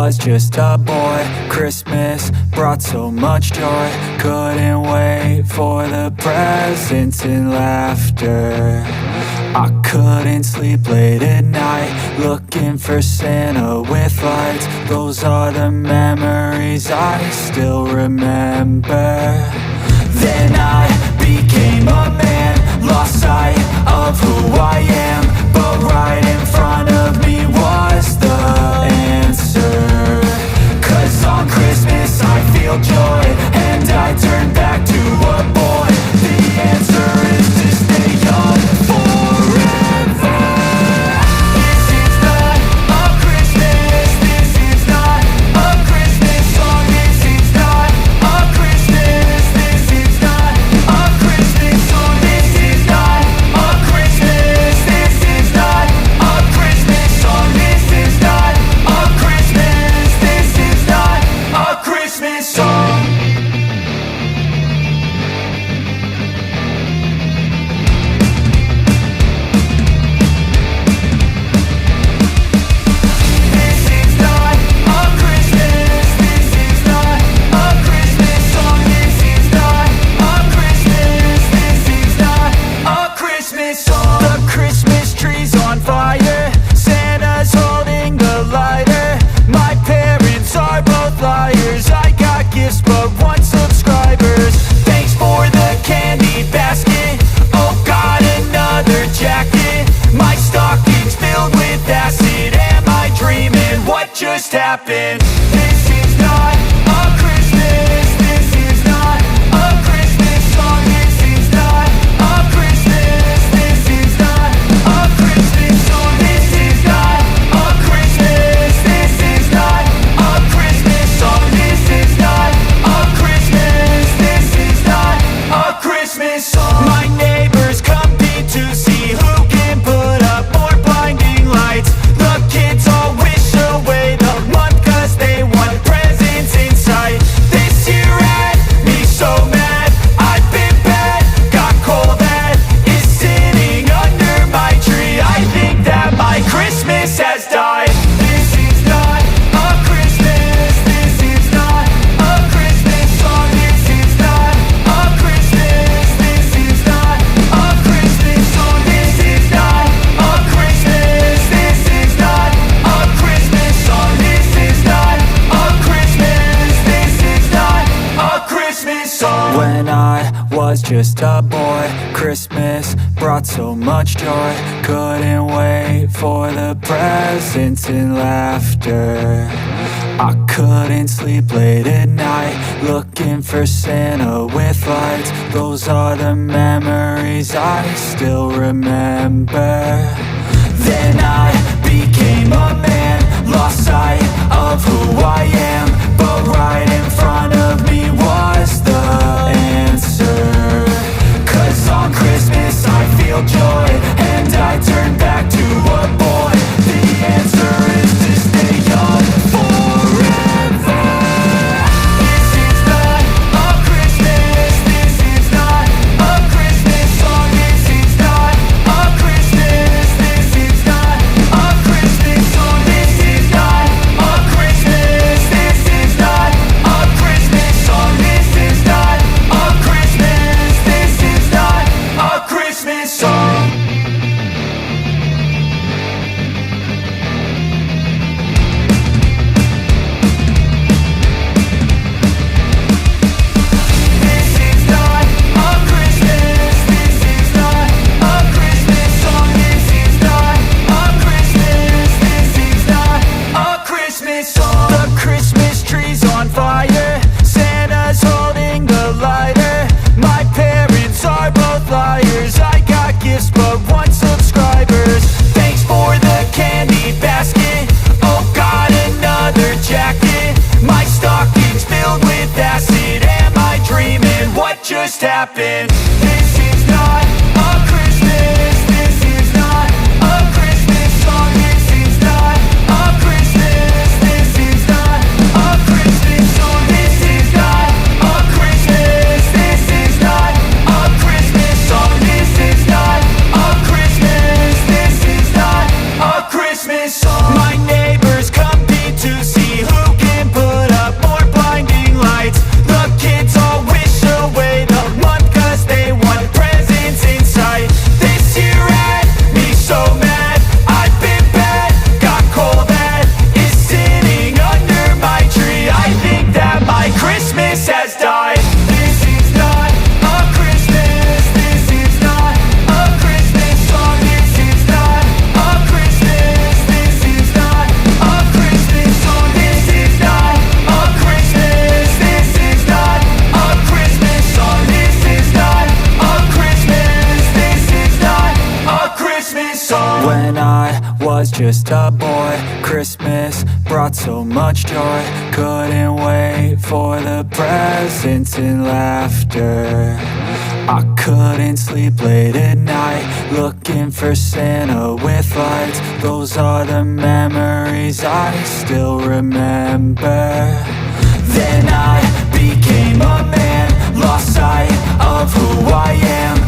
was just a boy, Christmas brought so much joy. Couldn't wait for the presents and laughter. I couldn't sleep late at night, looking for Santa with lights. Those are the memories I still remember. Then I became a man, lost sight of who I am. But right in front of me was the answer. 'Cause on Christmas I feel joy, and I turn back to a boy. The answer is to stay young forever. This is not a Christmas, this is not a Christmas song. This is not a Christmas, this is not a Christmas song. This is not a Christmas, this is not a Christmas song. This is not a Christmas, this is not a Christmas song. The Christmas tree's on fire, Santa's holding the lighter. My parents are both liars, I got gifts but 1 subscribers. Thanks for the candy basket, oh got another jacket. My stocking's filled with acid, am I dreaming? What just happened? This is not a Christmas, this is not a Christmas song. This is not a Christmas, this is not a Christmas song. This is not a Christmas, this is not a Christmas song. This is not a Christmas, this is not a Christmas song. My neighbors compete to see who can put up more blinding lights. The kids all wish away the month 'cause they want presents in sight. This year had me so mad, I've been bad, got coal that is sitting under my tree. I think that my Christmas has died. This is not a Christmas, this is not a Christmas song. This is not a Christmas, this is not a Christmas song. This is not a Christmas, this is not a Christmas song. This is not a Christmas, this is not a Christmas song. When I was just a boy, Christmas brought so much joy. Couldn't wait for the presents and laughter. I couldn't sleep late at night, looking for Santa with lights. Those are the memories I still remember. Then I became a man, lost sight of who I am. But right in front of me was the answer. 'Cause on Christmas I feel joy, and I turn back to a boy. The answer is to stay young forever. This is not a Christmas, this is not a Christmas song. This is not a Christmas, this is not a Christmas song. This is not a Christmas, this is not a Christmas song. This is not a Christmas, this is not a Christmas song. This is not a Christmas, this is not a Christmas song. This is not a Christmas, this is not a Christmas song. The Christmas tree's on fire, Santa's holding the lighter. My parents are both liars, I got gifts but 1 subscribers. Thanks for the candy basket, oh got another jacket. My stocking's filled with acid, am I dreaming? What just happened? This is not a Christmas, this is not a Christmas song. This is not a Christmas, this is not a Christmas song. This is not a Christmas, this is not a Christmas song. This is not a Christmas, this is not a Christmas song. My neighbors compete to see who was just a boy, Christmas brought so much joy. Couldn't wait for the presents and laughter. I couldn't sleep late at night, looking for Santa with lights. Those are the memories I still remember. Then I became a man, lost sight of who I am.